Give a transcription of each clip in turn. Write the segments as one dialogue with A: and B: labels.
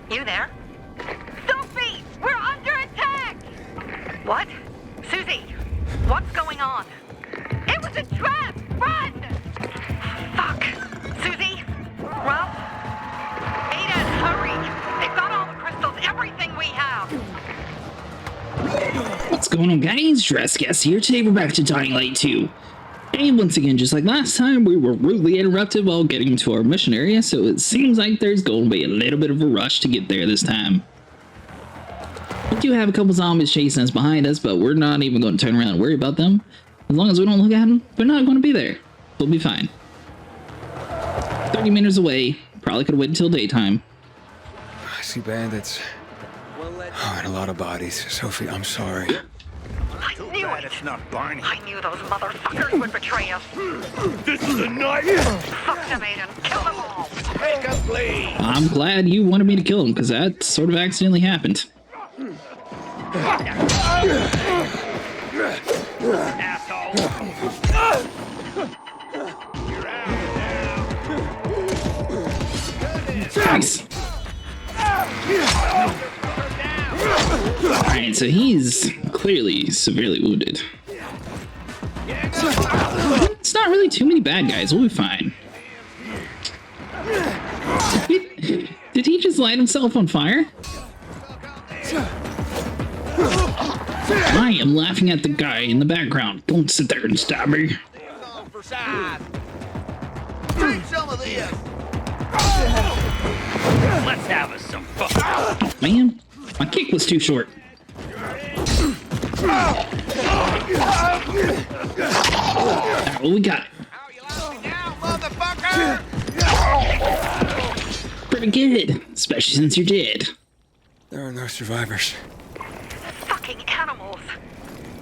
A: You there? Sophie! We're under attack! What? Susie, what's going on? It was a trap! Run! Fuck! Susie? Ralph? Aiden, hurry! They've got all the crystals, everything we have!
B: What's going on, guys? Jurassic here. Today we're back to Dying Light 2. And once again, just like last time, we were rudely interrupted while getting to our mission area, so it seems like there's going to be a little bit of a rush to get there this time. We do have a couple zombies chasing us behind us, but we're not even going to turn around and worry about them. As long as we don't look at them, they're not going to be there. We'll be fine. 30 minutes away. Probably could wait until daytime.
C: I see bandits. Oh, and a lot of bodies. Sophie, I'm sorry.
A: I knew it!
D: It's not Barney.
A: I knew those motherfuckers would betray us.
D: This is a knife!
A: Fuck them, Aiden. Kill them all!
D: Make a plea!
B: I'm glad you wanted me to kill him, because that sort of accidentally happened.
D: Asshole! You're out now!
B: Nice. Alright, so he's clearly severely wounded. It's not really too many bad guys, we'll be fine. Did he just light himself on fire? I am laughing at the guy in the background. Don't sit there and stab me.
D: Drink some of this! Let's have us some fun!
B: Oh, man, my kick was too short. Alright, well, we got it.
D: How you like me now, motherfucker?
B: Pretty good, especially since you're dead.
C: There are no survivors.
A: Fucking animals!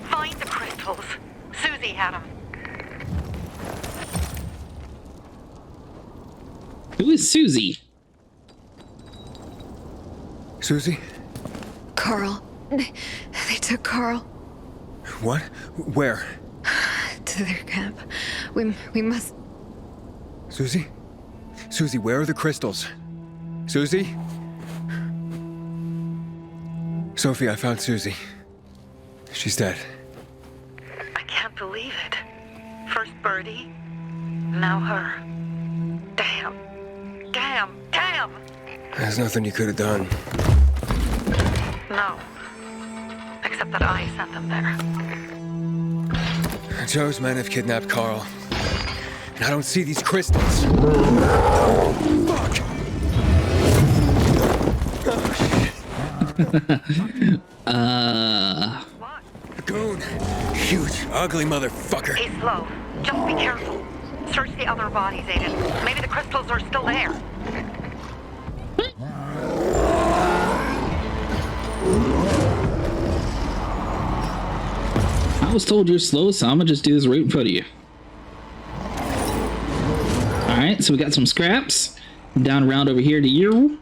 A: Find the crystals. Susie had them.
B: Who is Susie?
C: Susie?
E: Carl. They took Carl
C: What? Where?
E: to their camp. We must...
C: Susie? Susie, where are the crystals? Susie? Sophie, I found Susie. She's dead.
A: I can't believe it. First Birdie, now her. Damn. Damn. Damn!
C: There's nothing you could have done.
A: No. Except that I sent them there.
C: Joe's men have kidnapped Carl. And I don't see these crystals. Fuck!
A: What?
C: Goon! Huge, ugly motherfucker.
A: He's slow. Just be careful. Search the other bodies, Aiden. Maybe the crystals are still there.
B: I was told you're slow, so I'm gonna just do this right in front of you. Alright, so we got some scraps. Down around over here to you.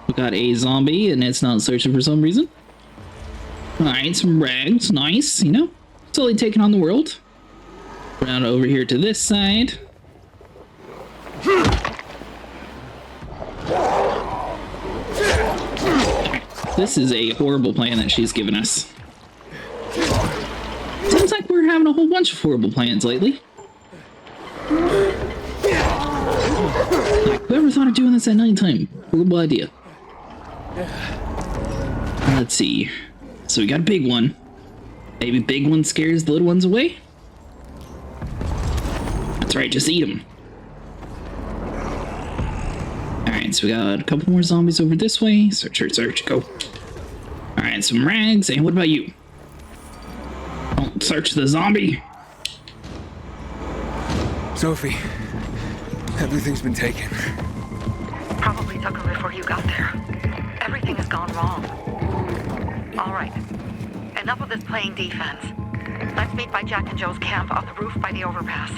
B: We got a zombie, and it's not searching for some reason. Alright, some rags. Nice, you know? Slowly taking on the world. Round over here to this side. This is a horrible plan that she's given us. Seems like we're having a whole bunch of horrible plans lately. Like, whoever thought of doing this at nighttime? Horrible idea. Let's see. So we got a big one. Maybe big one scares the little ones away? That's right, just eat them. Alright, so we got a couple more zombies over this way. Search, search, search, go. Alright, some rags. And what about you? Don't search the zombie.
C: Sophie, everything's been taken.
A: Probably took them before you got there. Everything has gone wrong. All right. Enough of this playing defense. Let's meet by Jack and Joe's camp on the roof by the overpass.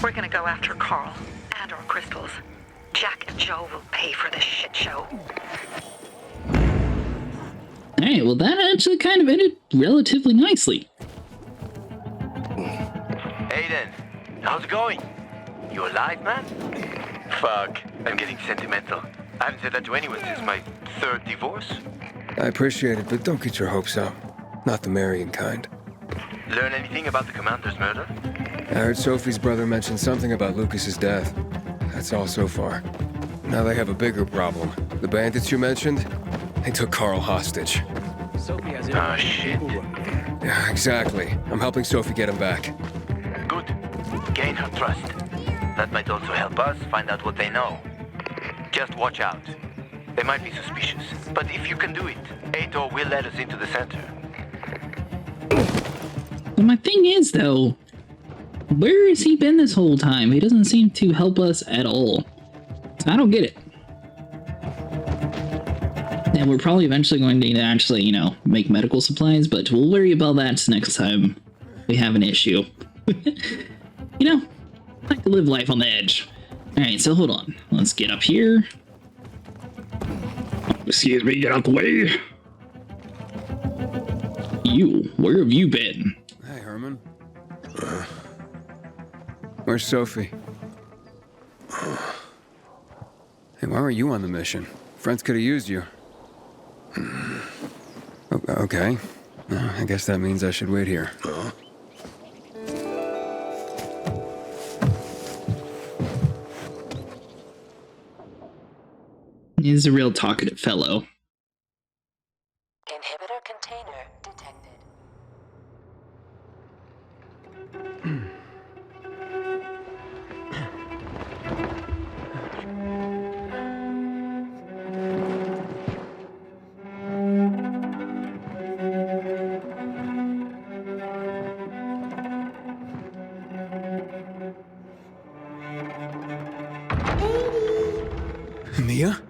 A: We're gonna go after Carl and our crystals. Jack and Joe will pay for this shit show.
B: Hey, well that actually kind of ended relatively nicely.
F: Aiden, how's it going? You alive, man? Fuck, I'm getting sentimental. I haven't said that to anyone since my third divorce.
C: I appreciate it, but don't get your hopes up. Not the marrying kind.
F: Learn anything about the commander's murder?
C: I heard Sophie's brother mention something about Lucas's death. That's all so far. Now they have a bigger problem. The bandits you mentioned, they took Carl hostage.
F: Ah, shit.
C: Yeah, exactly. I'm helping Sophie get him back.
F: Good. Gain her trust. That might also help us find out what they know. Just watch out. They might be suspicious, but if you can do it, Aitor will let us into the center.
B: Well, my thing is, though, where has he been this whole time? He doesn't seem to help us at all. So I don't get it. And we're probably eventually going to need to actually, you know, make medical supplies, but we'll worry about that next time we have an issue. You know, I like to live life on the edge. Alright, so hold on. Let's get up here. Excuse me, get out the way. You, where have you been?
C: Hey, Herman. Where's Sophie? Hey, why were you on the mission? Friends could have used you. Okay. I guess that means I should wait here.
B: He's a real talkative fellow.
G: Inhibitor container detected.
C: Mia?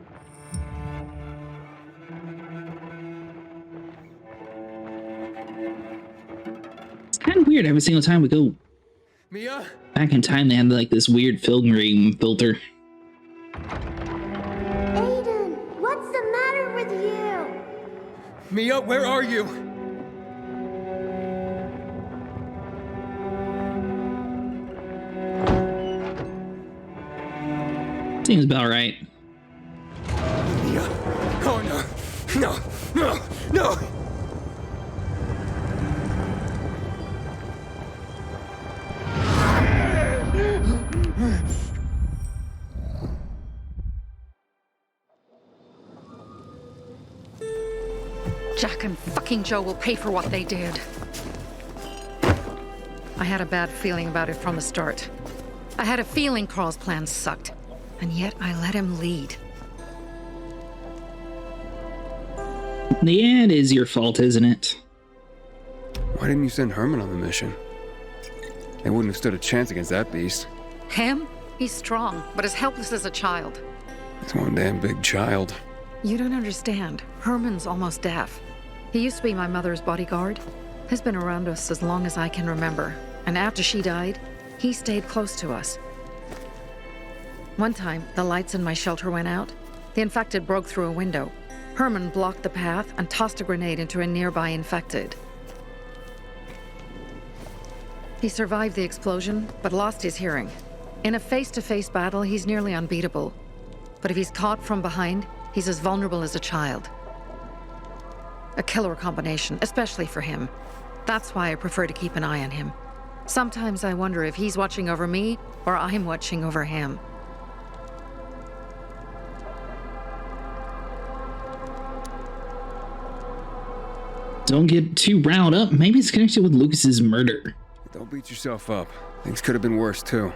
B: It's kind of weird. Every single time we go
C: Mia?
B: back in time, they had like this weird film ring filter.
H: Aiden, what's the matter with you?
C: Mia, where are you?
B: Seems about right.
C: Mia. Oh, no. No. No. No.
A: Jack and fucking Joe will pay for what they did. I had a bad feeling about it from the start. I had a feeling Carl's plan sucked, and yet I let him lead.
B: Yeah, it is your fault, isn't it?
C: Why didn't you send Herman on the mission? They wouldn't have stood a chance against that beast.
A: Him? He's strong, but as helpless as a child.
C: He's one damn big child.
A: You don't understand. Herman's almost deaf. He used to be my mother's bodyguard. He's been around us as long as I can remember. And after she died, he stayed close to us. One time, the lights in my shelter went out. The infected broke through a window. Herman blocked the path and tossed a grenade into a nearby infected. He survived the explosion, but lost his hearing. In a face-to-face battle, he's nearly unbeatable. But if he's caught from behind, he's as vulnerable as a child. A killer combination, especially for him. That's why I prefer to keep an eye on him. Sometimes I wonder if he's watching over me or I'm watching over him.
B: Don't get too riled up. Maybe it's connected with Lucas's murder.
C: Don't beat yourself up. Things could have been worse, too.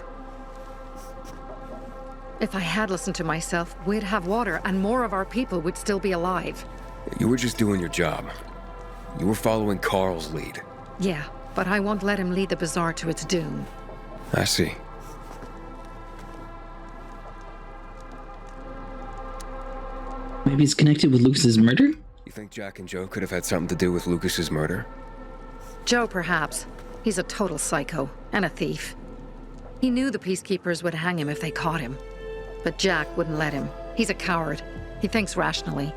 A: If I had listened to myself, we'd have water and more of our people would still be alive.
C: You were just doing your job. You were following Carl's lead.
A: Yeah, but I won't let him lead the bazaar to its doom.
C: I see.
B: Maybe it's connected with Lucas's murder?
C: You think Jack and Joe could have had something to do with Lucas's murder?
A: Joe, perhaps. He's a total psycho and a thief. He knew the peacekeepers would hang him if they caught him. But Jack wouldn't let him. He's a coward. He thinks rationally.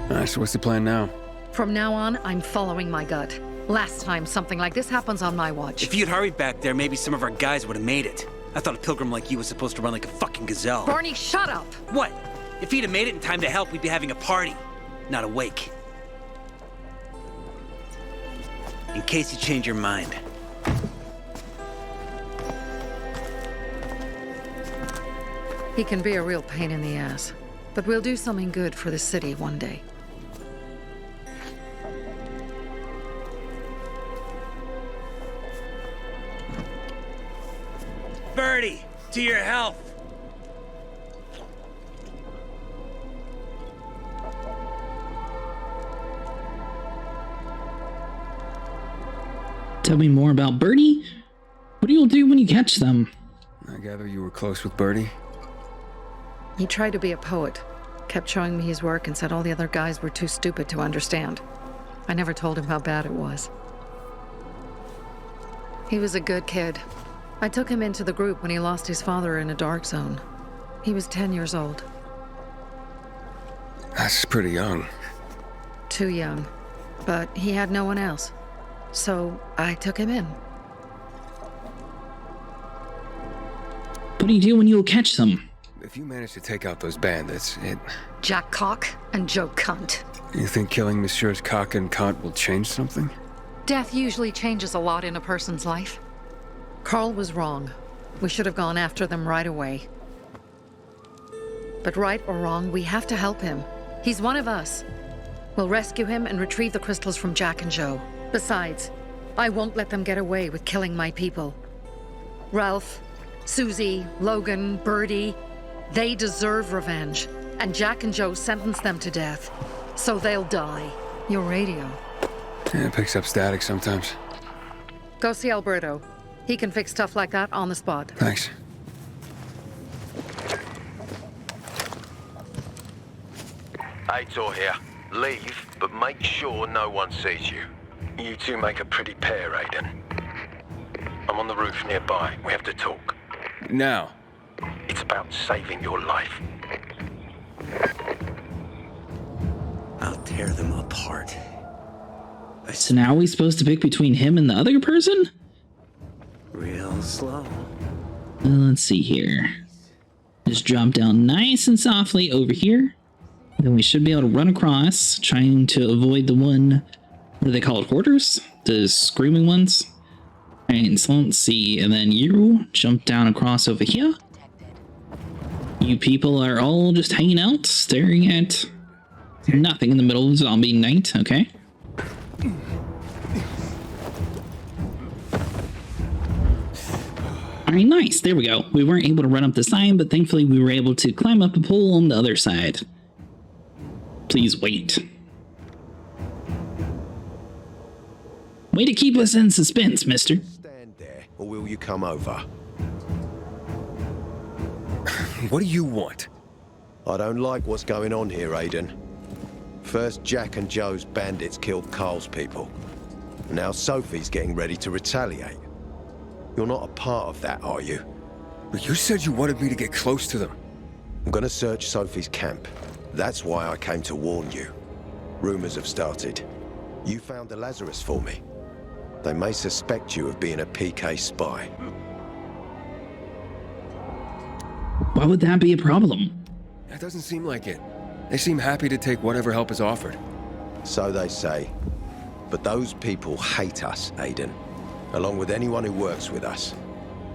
C: Alright, so what's the plan now?
A: From now on, I'm following my gut. Last time something like this happens on my watch.
I: If you'd hurried back there, maybe some of our guys would have made it. I thought a pilgrim like you was supposed to run like a fucking gazelle.
A: Barney, shut up!
I: What? If he'd have made it in time to help, we'd be having a party, not a wake. In case you change your mind.
A: He can be a real pain in the ass, but we'll do something good for the city one day.
I: Birdie, to your health.
B: Tell me more about Birdie? What do you do when you catch them?
C: I gather you were close with Birdie?
A: He tried to be a poet, kept showing me his work and said all the other guys were too stupid to understand. I never told him how bad it was. He was a good kid. I took him into the group when he lost his father in a dark zone. He was 10 years old.
C: That's pretty young.
A: Too young. But he had no one else. So I took him in.
B: What do you do when you'll catch them?
C: If you manage to take out those bandits,
A: Jack Cock and Joe Cunt.
C: You think killing Messieurs Cock and Kant will change something?
A: Death usually changes a lot in a person's life. Carl was wrong. We should have gone after them right away. But right or wrong, we have to help him. He's one of us. We'll rescue him and retrieve the crystals from Jack and Joe. Besides, I won't let them get away with killing my people. Ralph, Susie, Logan, Birdie, they deserve revenge. And Jack and Joe sentenced them to death. So they'll die. Your radio.
C: Yeah, it picks up static sometimes.
A: Go see Alberto. He can fix stuff like that on the spot.
C: Thanks.
J: Aitor here. Leave, but make sure no one sees you. You two make a pretty pair, Aiden. I'm on the roof nearby. We have to talk.
C: Now.
J: It's about saving your life.
I: I'll tear them apart.
B: So now are we supposed to pick between him and the other person?
I: Real slow.
B: Let's see here. Just drop down nice and softly over here. Then we should be able to run across, trying to avoid the one, what do they call it, hoarders? The screaming ones? Alright, so let's see, and then you jump down across over here. You people are all just hanging out, staring at nothing in the middle of zombie night, okay? Alright, nice, there we go. We weren't able to run up the sign, but thankfully we were able to climb up a pole on the other side. Please wait. Way to keep us in suspense, mister.
K: Stand there, or will you come over?
C: What do you want?
K: I don't like what's going on here, Aiden. First, Jack and Joe's bandits killed Carl's people. Now Sophie's getting ready to retaliate. You're not a part of that, are you?
C: But you said you wanted me to get close to them.
K: I'm gonna search Sophie's camp. That's why I came to warn you. Rumors have started. You found the Lazarus for me. They may suspect you of being a PK spy.
B: Why would that be a problem?
C: That doesn't seem like it. They seem happy to take whatever help is offered.
K: So they say. But those people hate us, Aiden. Along with anyone who works with us.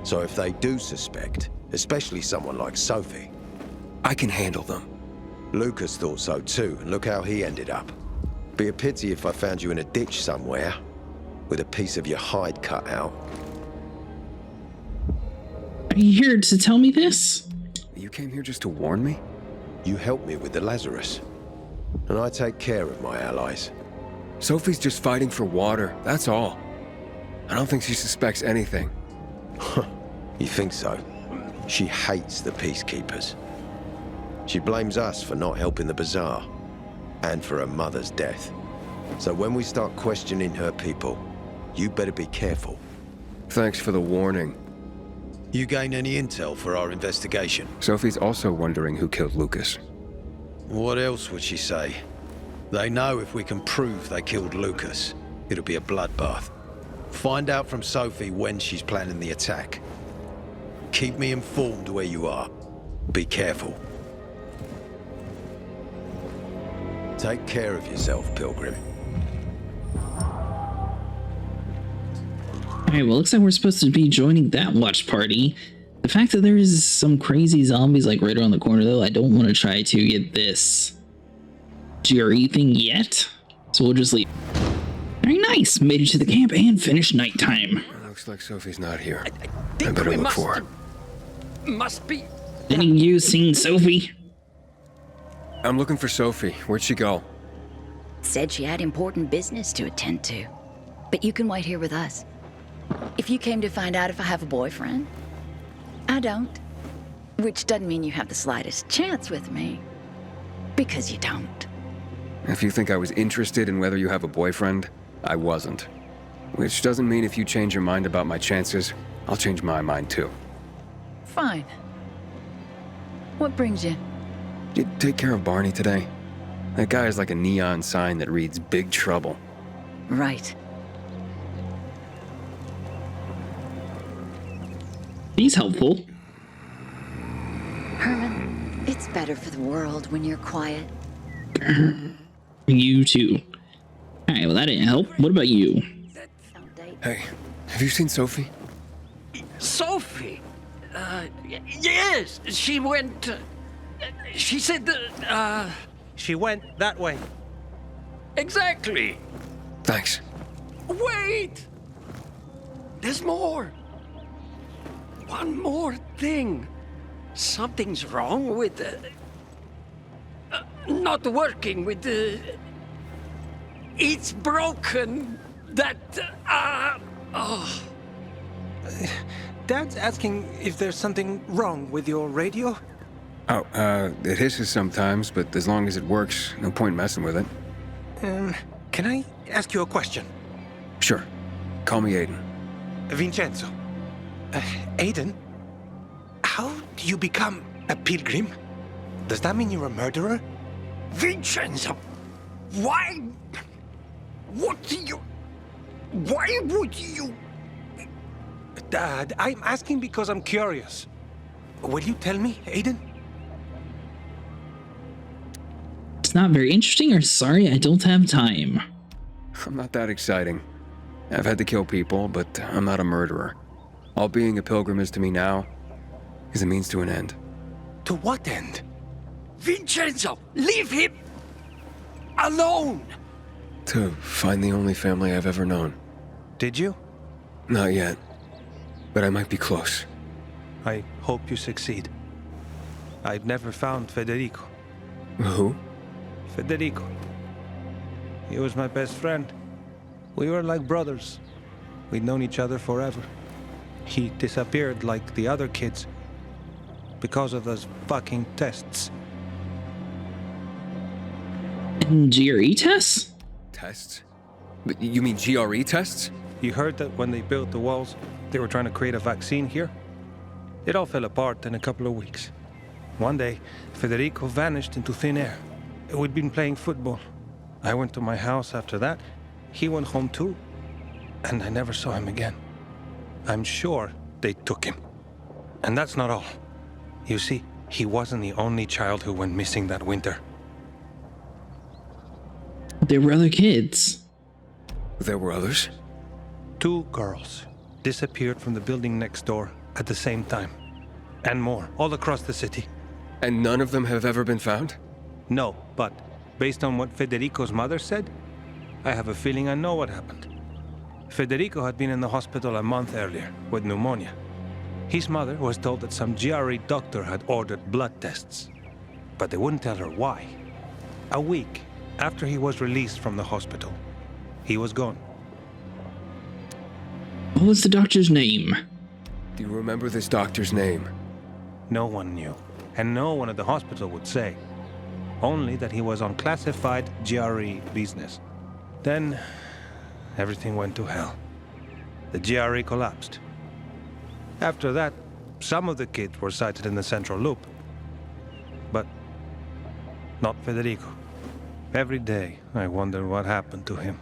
K: So if they do suspect, especially someone like Sophie...
C: I can handle them.
K: Lucas thought so too, and look how he ended up. Be a pity if I found you in a ditch somewhere, with a piece of your hide cut out.
B: Are you here to tell me this?
C: You came here just to warn me?
K: You helped me with the Lazarus. And I take care of my allies.
C: Sophie's just fighting for water, that's all. I don't think she suspects anything.
K: You think so? She hates the peacekeepers. She blames us for not helping the bazaar, and for her mother's death. So when we start questioning her people, you better be careful.
C: Thanks for the warning.
K: You gain any intel for our investigation?
C: Sophie's also wondering who killed Lucas.
K: What else would she say? They know if we can prove they killed Lucas. It'll be a bloodbath. Find out from Sophie when she's planning the attack. Keep me informed where you are. Be careful. Take care of yourself, Pilgrim.
B: Alright, well, looks like we're supposed to be joining that watch party. The fact that there is some crazy zombies like right around the corner, though, I don't want to try to get this GRE thing yet. So we'll just leave. Very nice. Made it to the camp and finished nighttime.
C: Looks like Sophie's not here.
D: I
C: I
D: think
C: better
D: we
C: look for her.
D: must be.
B: Any of you seen Sophie?
C: I'm looking for Sophie. Where'd she go?
L: Said she had important business to attend to. But you can wait here with us. If you came to find out if I have a boyfriend, I don't. Which doesn't mean you have the slightest chance with me. Because you don't.
C: If you think I was interested in whether you have a boyfriend, I wasn't. Which doesn't mean if you change your mind about my chances, I'll change my mind too.
L: Fine. What brings you?
C: Did you take care of Barney today? That guy is like a neon sign that reads Big Trouble.
L: Right.
B: He's helpful.
L: Herman, it's better for the world when you're quiet.
B: You too. Alright, well that didn't help. What about you?
C: Hey, have you seen Sophie?
D: Sophie? Yes, she went. She said that.
M: She went that way.
D: Exactly.
C: Thanks.
D: Wait! There's more. One more thing. Something's wrong with not working with the. It's broken. That. Oh.
M: Dad's asking if there's something wrong with your radio?
C: Oh, it hisses sometimes, but as long as it works, no point messing with it.
M: Can I ask you a question?
C: Sure. Call me Aiden.
M: Vincenzo. Aiden? How do you become a pilgrim? Does that mean you're a murderer?
D: Vincenzo! Why? What do you. Why would you.
M: Dad, I'm asking because I'm curious. Will you tell me, Aiden?
B: It's not very interesting, or sorry, I don't have time.
C: I'm not that exciting. I've had to kill people, but I'm not a murderer. All being a pilgrim is to me now is a means to an end.
M: To what end?
D: Vincenzo! Leave him alone!
C: To find the only family I've ever known.
M: Did you?
C: Not yet. But I might be close.
M: I hope you succeed. I've never found Federico.
C: Who?
M: Federico. He was my best friend. We were like brothers. We'd known each other forever. He disappeared like the other kids because of those fucking tests.
B: And GRE tests?
C: Tests? But you mean GRE tests?
M: You heard that when they built the walls, they were trying to create a vaccine here? It all fell apart in a couple of weeks. One day, Federico vanished into thin air. We'd been playing football. I went to my house after that. He went home too. And I never saw him again. I'm sure they took him. And that's not all. You see, he wasn't the only child who went missing that winter.
B: There were other kids.
C: There were others?
M: 2 girls disappeared from the building next door at the same time. And more, all across the city.
C: And none of them have ever been found?
M: No, but based on what Federico's mother said, I have a feeling I know what happened. Federico had been in the hospital a month earlier with pneumonia. His mother was told that some GRE doctor had ordered blood tests, but they wouldn't tell her why. A week after he was released from the hospital, he was gone.
B: What was the doctor's name?
C: Do you remember this doctor's name?
M: No one knew, and no one at the hospital would say. Only that he was on classified GRE business. Then, everything went to hell. The GRE collapsed. After that, some of the kids were sighted in the central loop. But not Federico. Every day, I wonder what happened to him.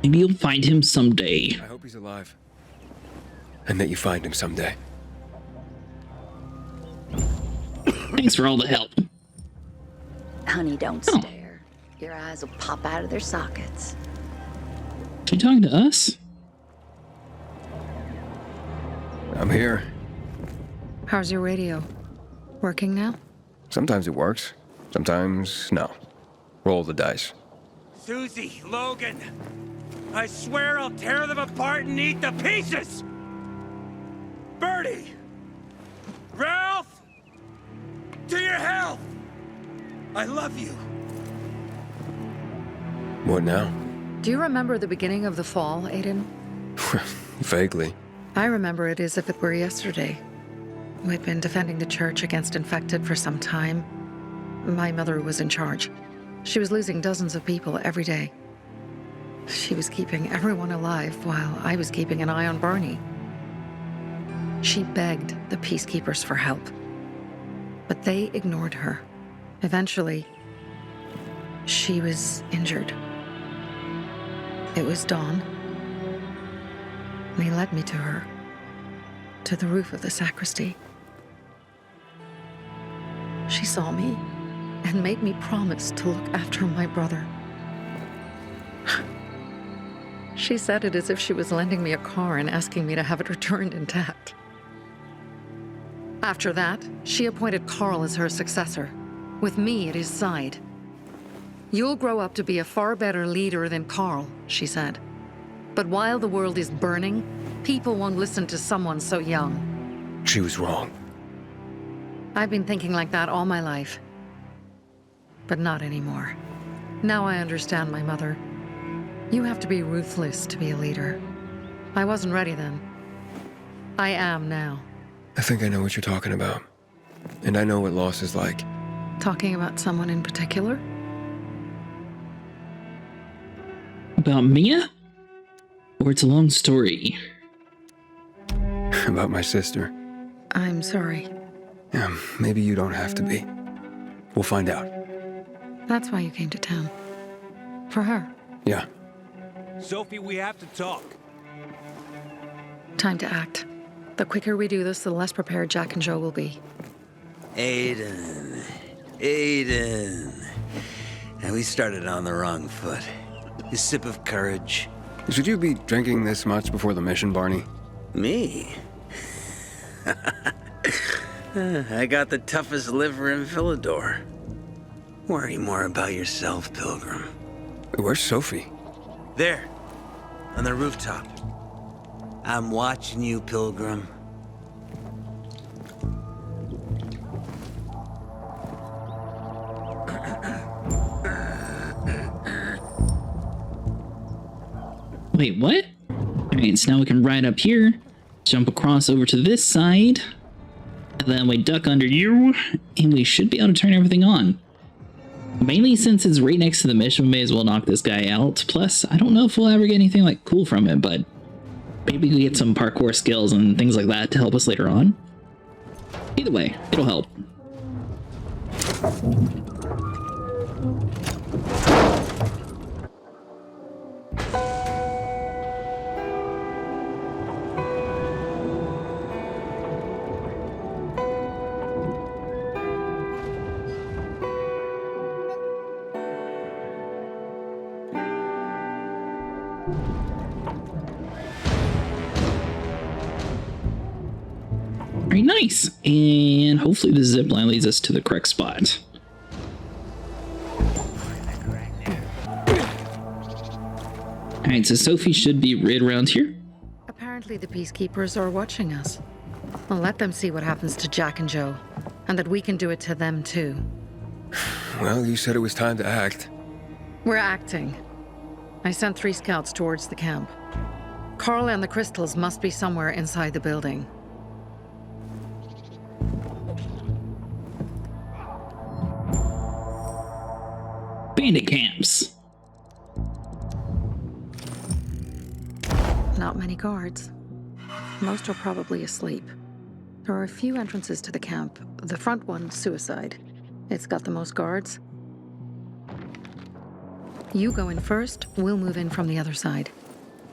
B: Maybe you'll find him someday.
C: I hope he's alive. And that you find him someday.
B: Thanks for all the help.
L: Honey, don't stare. Your eyes will pop out of their sockets.
B: You talking to us?
C: I'm here.
E: How's your radio? Working now?
C: Sometimes it works. Sometimes no. Roll the dice.
D: Susie, Logan, I swear I'll tear them apart and eat the pieces! Bertie! Ralph! To your health! I love you.
C: What now?
E: Do you remember the beginning of the fall, Aiden?
C: Vaguely.
E: I remember it as if it were yesterday. We'd been defending the church against infected for some time. My mother was in charge. She was losing dozens of people every day. She was keeping everyone alive while I was keeping an eye on Barney. She begged the peacekeepers for help, but they ignored her. Eventually, she was injured. It was dawn. They led me to her, to the roof of the sacristy. She saw me and made me promise to look after my brother. She said it as if she was lending me a car and asking me to have it returned intact. After that, she appointed Carl as her successor, with me at his side. You'll grow up to be a far better leader than Carl, she said. But while the world is burning, people won't listen to someone so young.
C: She was wrong.
E: I've been thinking like that all my life. But not anymore. Now I understand my mother. You have to be ruthless to be a leader. I wasn't ready then. I am now.
C: I think I know what you're talking about. And I know what loss is like.
E: Talking about someone in particular?
B: About Mia? Or it's a long story?
C: About my sister.
E: I'm sorry.
C: Yeah, maybe you don't have to be. We'll find out.
E: That's why you came to town. For her.
C: Yeah.
D: Sophie, we have to talk.
E: Time to act. The quicker we do this, the less prepared Jack and Joe will be.
I: Aiden. And we started on the wrong foot. A sip of courage.
C: Should you be drinking this much before the mission, Barney?
I: Me? I got the toughest liver in Philidor. Worry more about yourself, Pilgrim.
C: Where's Sophie?
I: There, on the rooftop. I'm watching you, Pilgrim.
B: Wait, what? Alright, so now we can ride up here, jump across over to this side, and then we duck under you, and we should be able to turn everything on. Mainly since it's right next to the mission, we may as well knock this guy out. Plus, I don't know if we'll ever get anything like cool from it, but maybe we get some parkour skills and things like that to help us later on. Either way, it'll help. Very nice, and hopefully the zip line leads us to the correct spot. Alright, so Sophie should be right around here.
E: Apparently the peacekeepers are watching us. I'll let them see what happens to Jack and Joe, and that we can do it to them too.
C: Well, you said it was time to act.
E: We're acting. I sent 3 scouts towards the camp. Carl and the crystals must be somewhere inside the building.
B: Bandit camps.
E: Not many guards. Most are probably asleep. There are a few entrances to the camp. The front one, suicide. It's got the most guards. You go in first, we'll move in from the other side.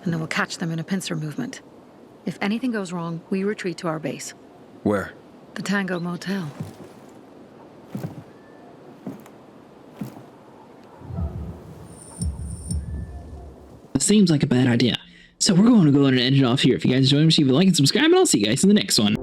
E: And then we'll catch them in a pincer movement. If anything goes wrong, we retreat to our base.
C: Where?
E: The Tango Motel.
B: That seems like a bad idea. So we're going to go ahead and end it off here. If you guys enjoyed, leave a like and subscribe, and I'll see you guys in the next one.